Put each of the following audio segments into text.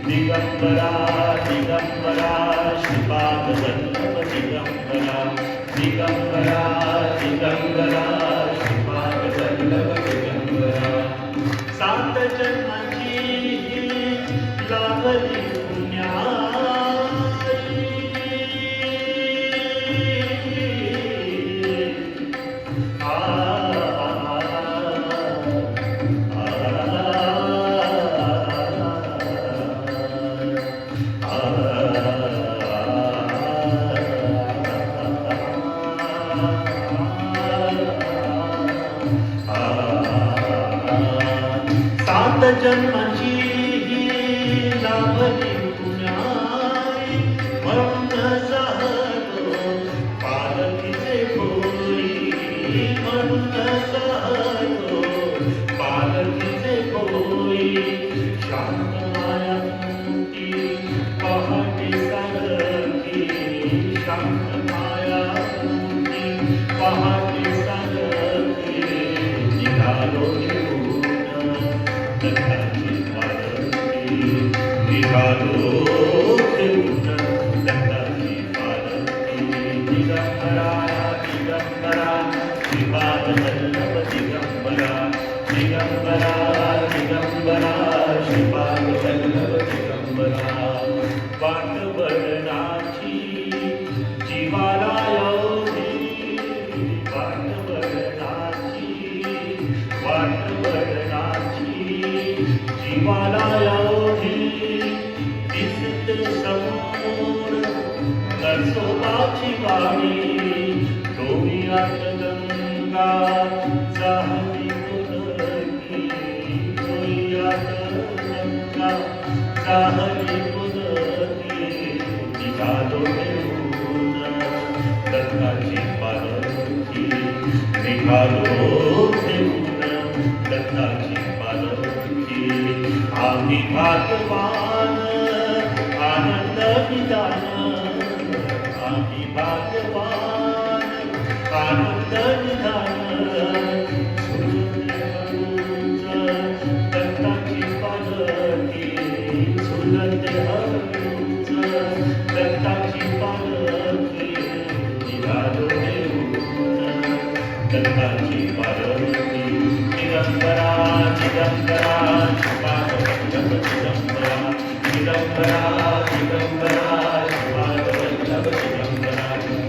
दिगंबरा वल्लभ दिगंबरा दिगंबरा दिगंबरा श्रीपाद वल्लभ दिगंबरा सात जन्माची लाभली सात जन्माची लाभली पुण्याई म्हणून सहलो पालखीचे कोळी म्हणून सहलो पालखीचे कोळी शांत माया मुक्ती पहाटे सारखी शांत माया मुक्ती पहाटे सारखी निघालो दत्ताची पालखी निघालो घेऊन दत्ताची पालखी दिगंबरा दिगंबरा श्रीपाद वल्लभ दिगंबरा दिगंबरा दिगंबरा श्रीपाद वल्लभ दिगंबरा पांडवरणाची जीवाला योगी पांडवरणाची जीवाला योगी दिसते समोर नरसोबाची वाणी डोळ्यात गंगा जाहली पुलकी डोळ्यात गंगा जाहली पुलकी निघालो घेऊन दत्ताची पालखी निघालो घेऊन दत्ताची पालखी आम्ही भाग्यवान आनंद विधान आम्ही भाग्यवान आनंद विधान दत्ताची पालखी सुरते हळूच दत्ताची पालखी निघालो घेऊन दत्ताची पालखी दिगंबरा दिगंबरा श्रीपाद वल्लभ दिगंबरा दिगंबरा दिगंबरा श्रीपाद वल्लभ दिगंबरा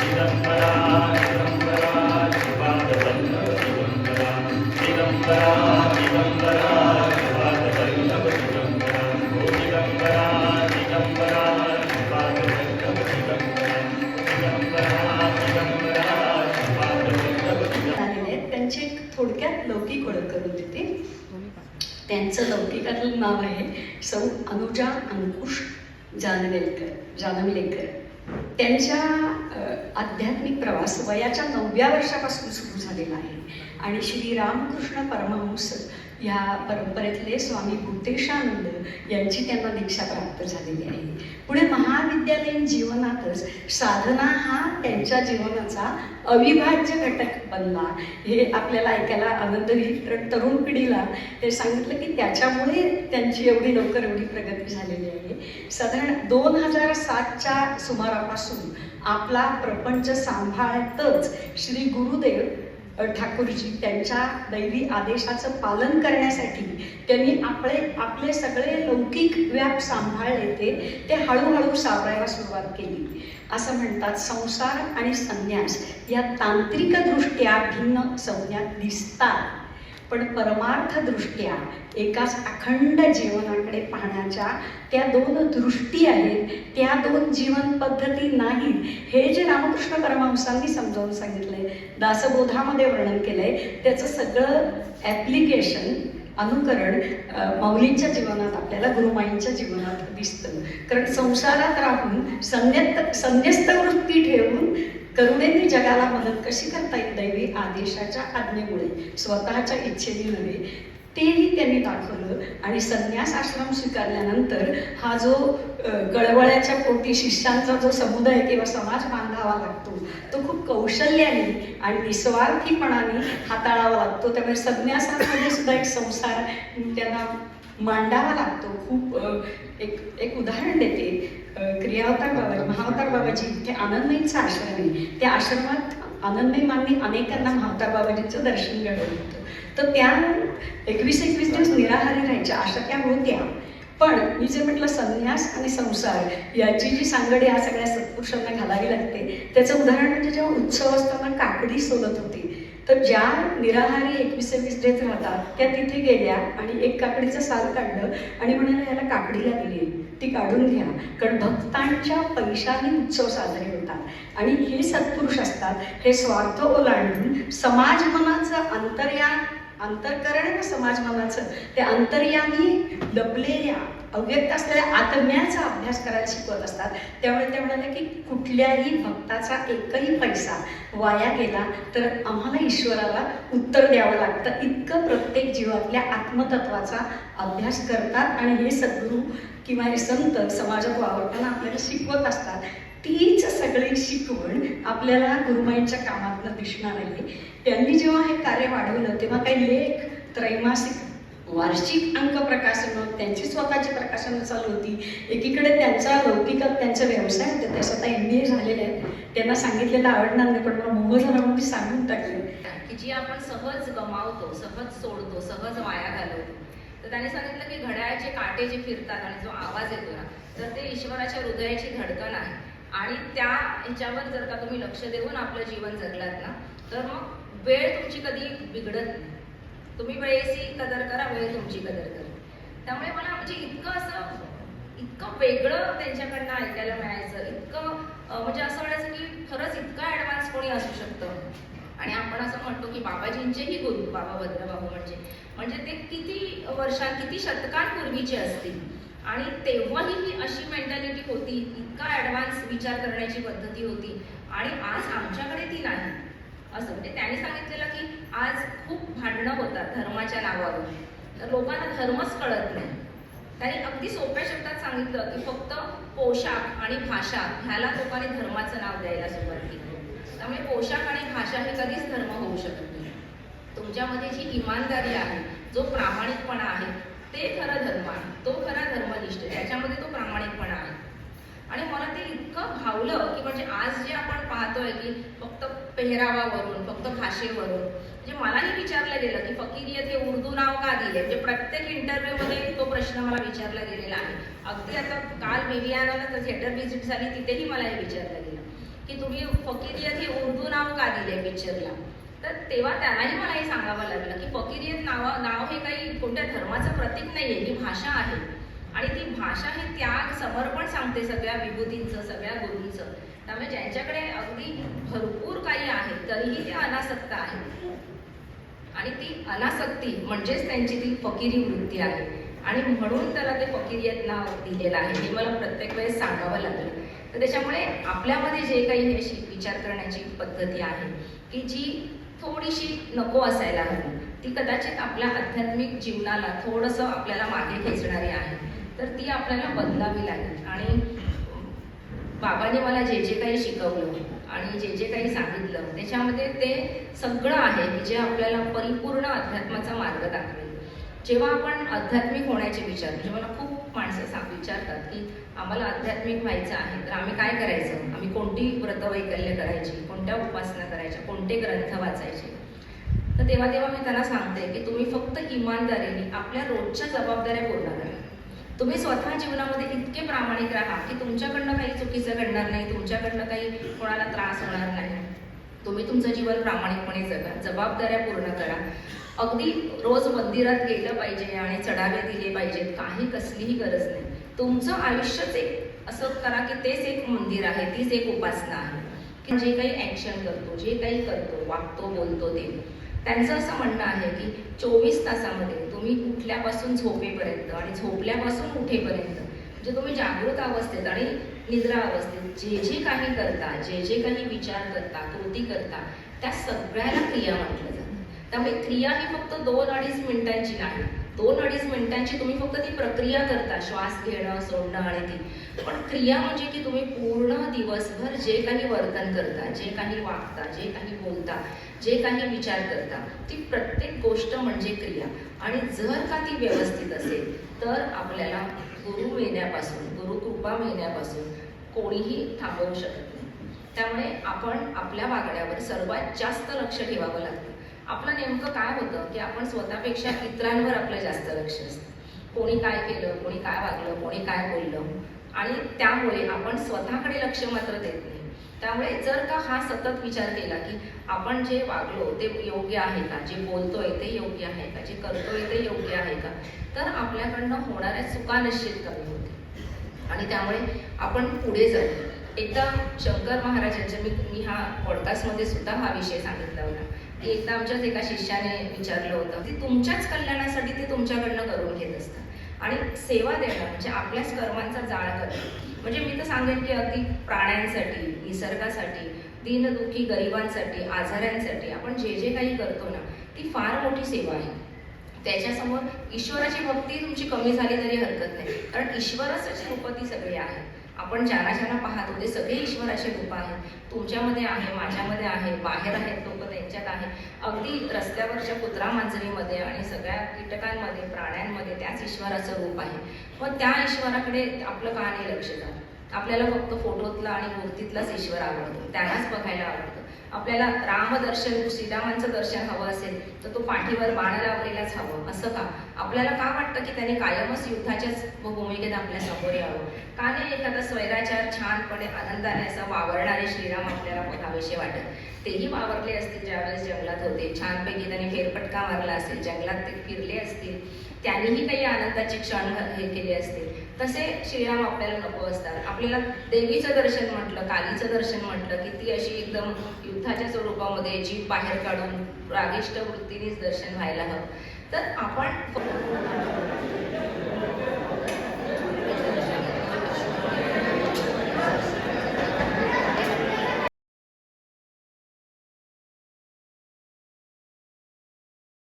दिगंबरा दिगंबरा श्रीपाद वल्लभ दिगंबरा दिगंबरा दिगंबरा श्रीपाद वल्लभ दिगंबरा ओ दिगंबरा दिगंबरा श्रीपाद वल्लभ दिगंबरा दिगंबरा दिगंबरा श्रीपाद वल्लभ दिगंबरा. त्यांची थोडक्यात लौकिक ओळख करून देते. त्यांचं लौकिकातलं नाव आहे सौ अनुजा अंकुश जानवेलकर. त्यांच्या आध्यात्मिक प्रवास वयाच्या 9व्या वर्षापासून सुरू झालेला आहे आणि श्री रामकृष्ण परमहंस ह्या परंपरेतले स्वामी भूतेशानंद यांची त्यांना दीक्षा प्राप्त झालेली आहे. पुढे महाविद्यालयीन जीवनातच साधना हा त्यांच्या जीवनाचा अविभाज्य घटक बनला. हे आपल्याला ऐकायला आनंद होईल. तरुण पिढीला ते सांगितलं की त्याच्यामुळे त्यांची एवढी लवकर एवढी प्रगती झालेली आहे. साधारण 2007च्या सुमारापासून आपला प्रपंच सांभाळतच श्री गुरुदेव ठाकूरजी त्यांच्या दैवी आदेशाचं पालन करण्यासाठी त्यांनी आपले सगळे लौकिक व्याप सांभाळले ते हळूहळू सावरायला सुरुवात केली. असं म्हणतात संसार आणि संन्यास या तांत्रिकदृष्ट्या भिन्न संज्ञात दिसतात, पण परमार्थदृष्ट्या एकाच अखंड जीवनाकडे पाहण्याच्या त्या दोन दृष्टी आहेत, त्या दोन जीवन पद्धती नाहीत. हे जे रामकृष्ण परमहंसांनी समजावून सांगितलंय, दासबोधामध्ये वर्णन केलंय, त्याचं सगळं ॲप्लिकेशन अनुकरण माऊलींच्या जीवनात आपल्याला गुरुमाईंच्या जीवनात दिसतं. कारण संसारात राहून संन्यस्त वृत्ती ठेवून करुणेने जगाला मदत कशी करता येईल दैवी आदेशाच्या आज्ञेमुळे, स्वतःच्या इच्छेने नव्हे, तेही त्यांनी दाखवलं. आणि संन्यास आश्रम स्वीकारल्यानंतर हा जो गळवळ्याच्या पोटी शिष्यांचा जो समुदाय किंवा समाज बांधावा लागतो तो खूप कौशल्याने आणि निस्वार्थीपणाने हाताळावा लागतो. त्यामुळे संन्यासामध्ये सुद्धा एक संसार त्यांना मांडावा लागतो. खूप एक उदाहरण देते. क्रियावतार बाबाजी, महावतार बाबाजी ते आनंदमयींचा आश्रम आहे. त्या आश्रमात आनंदमयीमांनी अनेकांना महावतार बाबाजींचं दर्शन घडवलं होतं. तर त्या 21 दिवस निराहारी राहायच्या, अशा त्या होत्या. पण मी जे म्हटलं संन्यास आणि संसार याची जी सांगड या सगळ्या सत्पुरुषांना घालावी लागते, त्याचं उदाहरण म्हणजे जेव्हा उत्सव असताना काकडी सोलत होती, तर ज्या निराहारी 21 डेज राहतात त्या तिथे गेल्या आणि एक काकडीचं साल काढलं आणि म्हणाले याला काकडी लागली, ती काढून घ्या. कारण भक्तांच्या पैशाने उत्सव साजरे होतात आणि हे सत्पुरुष असतात, हे स्वार्थ ओलांडून समाज मनाचं अंतरकरण ना समाज मनाचं ते अंतर्यामी लपलेल्या अव्यक्त असलेल्या आत्म्याचा अभ्यास करायला शिकवत असतात. त्यामुळे ते म्हणाले की कुठल्याही भक्ताचा एकही पैसा वाया गेला तर आम्हाला ईश्वराला उत्तर द्यावं लागतं, इतकं प्रत्येक जीवातल्या आत्मतत्वाचा अभ्यास करतात. आणि हे सद्गुरू किंवा हे संत समाजात वावरताना आपल्याला शिकवत असतात. तीच सगळी शिकवण आपल्याला गुरुमाईंच्या कामातनं दिसणार आहे. त्यांनी जेव्हा हे कार्य वाढवलं तेव्हा काही लेख, त्रैमासिक, वार्षिक अंक प्रकाशनं, त्यांची स्वतःची प्रकाशनं चालू होती. एकीकडे त्यांचा लौकिकात त्यांचा व्यवसाय होता, ते स्वतः MBA झालेले आहेत. त्यांना सांगितलेलं आवडणार नाही, पण मला मोह झाला म्हणून मी सांगून टाकले की जी आपण सहज गमावतो, सहज सोडतो, सहज वाया घालवतो. तर त्याने सांगितलं की घड्याळाचे काटे जे फिरतात आणि जो आवाज येतो ना, तर ते ईश्वराच्या हृदयाची धडकन आहे. आणि त्या ह्याच्यावर जर का तुम्ही लक्ष देऊन आपलं जीवन जगलात ना, तर मग वेळ तुमची कधी बिघडत नाही. तुम्ही वेळेची कदर करा, वेळ तुमची कदर करा. त्यामुळे मला म्हणजे इतकं वेगळं त्यांच्याकडनं ऐकायला मिळायचं, इतकं म्हणजे असं वाटायचं की खरंच इतकं ॲडव्हान्स कोणी असू शकतं. आणि आपण असं म्हणतो की बाबाजींचेही गुरु बाबा भद्रबाबू म्हणजे ते किती किती शतकांपूर्वीचे असतील आणि तेव्हाही ही अशी मेंटॅलिटी होती, इतका ॲडव्हान्स विचार करण्याची पद्धती होती आणि आज आमच्याकडे ती नाही. असं म्हणजे त्यांनी सांगितलेलं की आज खूप भांडणं होतात धर्माच्या नावावर, तर लोकांना धर्मच कळत नाही. त्यांनी अगदी सोप्या शब्दात सांगितलं की फक्त पोशाख आणि भाषा ह्याला लोकांनी धर्माचं नाव द्यायला सुरुवात केली. त्यामुळे पोशाख आणि भाषा हे कधीच धर्म होऊ शकत नाही. तुमच्यामध्ये जी इमानदारी आहे, जो प्रामाणिकपणा आहे, ते खरा धर्म आहे, तो खरा धर्मनिष्ठ, त्याच्यामध्ये तो प्रामाणिकपणा आहे. आणि मला ते इतकं भावलं की म्हणजे आज जे आपण पाहतोय की फक्त पेहरावावरून, फक्त भाषेवरून, म्हणजे मलाही विचारलं गेलं की फकीरियत हे उर्दू नाव का दिले. म्हणजे प्रत्येक इंटरव्ह्यूमध्ये तो प्रश्न मला विचारला गेलेला आहे. अगदी आता काल बेबियानाला थिएटर व्हिजिट झाली, तिथेही मला हे विचारलं गेलं की तुम्ही फकीरियत हे उर्दू नाव का दिले पिक्चरला. तर तेव्हा त्यालाही मला हे सांगावं लागलं की फकीरियत नाव हे काही कोणत्या धर्माचं प्रतीक नाही आहे, ही भाषा आहे. आणि ती भाषा हे त्याग, समर्पण सांगते सगळ्या विभूतींचं, सगळ्या गुरूंचं. त्यामुळे ज्यांच्याकडे अगदी भरपूर काही आहे तरीही ते अनासक्त आहे. आणि ती अनासक्ती म्हणजेच त्यांची ती फकीरी वृत्ती आहे. आणि म्हणून त्याला ते फकीरियत नाव दिलेलं आहे, हे मला प्रत्येक वेळेस सांगावं लागलं. तर त्याच्यामुळे आपल्यामध्ये जे काही हे विचार करण्याची पद्धती आहे की जी थोडीशी नको असायला हवी, ती कदाचित आपल्या आध्यात्मिक जीवनाला थोडंसं आपल्याला मागे खेचणारी आहे, तर ती आपल्याला बदलावी लागेल. आणि बाबांनी मला जे जे काही शिकवलं आणि जे जे काही सांगितलं त्याच्यामध्ये ते सगळं आहे की जे आपल्याला परिपूर्ण अध्यात्माचा मार्ग दाखवेल. जेव्हा आपण आध्यात्मिक होण्याचे विचार, म्हणजे मला खूप माणसं विचारतात की आम्हाला आध्यात्मिक व्हायचं आहे, तर आम्ही काय करायचं, आम्ही कोणती व्रतवैकल्य करायची, कोणत्या उपासना करायच्या, कोणते ग्रंथ वाचायचे. तर तेव्हा मी त्यांना सांगते की तुम्ही फक्त इमानदारीने आपल्या रोजच्या जबाबदाऱ्या पूर्ण करा. तुम्ही स्वतः जीवनामध्ये इतके प्रामाणिक राहा की तुमच्याकडनं काही चुकीचं घडणार नाही, तुमच्याकडनं काही कोणाला त्रास होणार नाही. तुम्ही तुमचं जीवन प्रामाणिकपणे जगा, जबाबदाऱ्या पूर्ण करा. अगदी रोज मंदिरात गेलं पाहिजे आणि चढावे दिले पाहिजेत, काही कसलीही गरज नाही. तुमचं आयुष्यच एक असं करा की तेच एक मंदिर आहे, तीच एक उपासना आहे. की जे काही ॲक्शन करतो, जे काही करतो, वागतो, बोलतो, ते त्यांचं असं म्हणणं आहे की 24 तासामध्ये तुम्ही उठल्यापासून झोपेपर्यंत आणि झोपल्यापासून उठेपर्यंत, म्हणजे तुम्ही जागृत अवस्थेत आणि निद्रा अवस्थेत जे जे काही करता, जे जे काही विचार करता, कृती करता, त्या सगळ्याला क्रिया म्हटलं जातं. त्यामुळे क्रिया ही फक्त 2-2.5 मिनिटांची नाही. 2-2.5 मिनिटांची तुम्ही फक्त ती प्रक्रिया करता, श्वास घेणं, सोडणं आणि ती. पण क्रिया म्हणजे की तुम्ही पूर्ण दिवसभर जे काही वर्तन करता, जे काही वागता, जे काही बोलता, जे काही विचार करता, ती प्रत्येक गोष्ट म्हणजे क्रिया. आणि जर का ती व्यवस्थित असेल तर आपल्याला गुरु येण्यापासून, गुरु कृपा मिळण्यापासून कोणीही थांबवू शकत नाही. त्यामुळे आपण आपल्या वागण्यावर सर्वात जास्त लक्ष ठेवावं लागतं. आपलं नेमकं काय होतं की आपण स्वतःपेक्षा इतरांवर आपलं जास्त लक्ष असतं. कोणी काय केलं, कोणी काय वागलं, कोणी काय बोललं, आणि त्यामुळे आपण स्वतःकडे लक्ष मात्र देत नाही. त्यामुळे जर का हा सतत विचार केला की आपण जे वागलो ते योग्य आहे का, जे बोलतोय ते योग्य आहे का, जे करतोय ते योग्य आहे का, तर आपल्याकडनं होणाऱ्या चुका निश्चित कमी होते आणि त्यामुळे आपण पुढे जातो. एकदा शंकर महाराजांच्या मी हा पॉडकास्टमध्ये सुद्धा हा विषय सांगितला होता की एकदा आमच्याच एका शिष्याने विचारलं होतं की तुमच्याच कल्याणासाठी ते तुमच्याकडनं करून घेत असतात आणि सेवा देणं म्हणजे आपल्याच कर्मांचा जाळ करणं. म्हणजे मी तर सांगेन की अगदी प्राण्यांसाठी, निसर्गासाठी, दीनदुःखी गरिबांसाठी, आजाऱ्यांसाठी आपण जे जे काही करतो ना, ती फार मोठी सेवा आहे. त्याच्यासमोर ईश्वराची भक्ती तुमची कमी झाली तरी हरकत नाही, कारण ईश्वराची रूपं ती सगळी आहे. आपण ज्यांना ज्यांना पाहतो ते सगळे ईश्वराचे रूप आहेत. तुमच्यामध्ये आहे, माझ्यामध्ये आहे, बाहेर आहेत लोक त्यांच्यात आहे, अगदी रस्त्यावरच्या कुत्रा मांजरीमध्ये आणि सगळ्या कीटकांमध्ये, प्राण्यांमध्ये त्याच ईश्वराचं रूप आहे. मग त्या ईश्वराकडे आपलं का नाही लक्ष जातं? आपल्याला फक्त फोटोतला आणि मूर्तीतलाच ईश्वर आवडतो, त्यांनाच बघायला आवडतं. आपल्याला रामदर्शन, श्रीरामांचं दर्शन हवं असेल तर तो पाठीवर बाण लावलेलाच हवं, असं का? आपल्याला का वाटतं की त्याने कायमच युद्धाच्याच भूमिकेत आपल्या समोर यावं? का नाही एखादा स्वैराचार छानपणे आनंदाने असा वावरणारे श्रीराम आपल्याला बघावेसे वाटत? तेही वावरले असतील ज्यावेळेस जंगलात होते, छानपैकी त्यांनी फेरफटका मारला असेल, जंगलात ते फिरले असतील, त्यांनीही काही आनंदाचे क्षण हे केले असतील. तसे श्रीराम आपल्याला नको असतात. आपल्याला देवीचं दर्शन म्हटलं, कालीचं दर्शन म्हटलं की ती अशी एकदम युद्धाच्या स्वरूपामध्ये जीभ बाहेर काढून रागिष्ट वृत्तीनेच दर्शन व्हायला हवं. तर आपण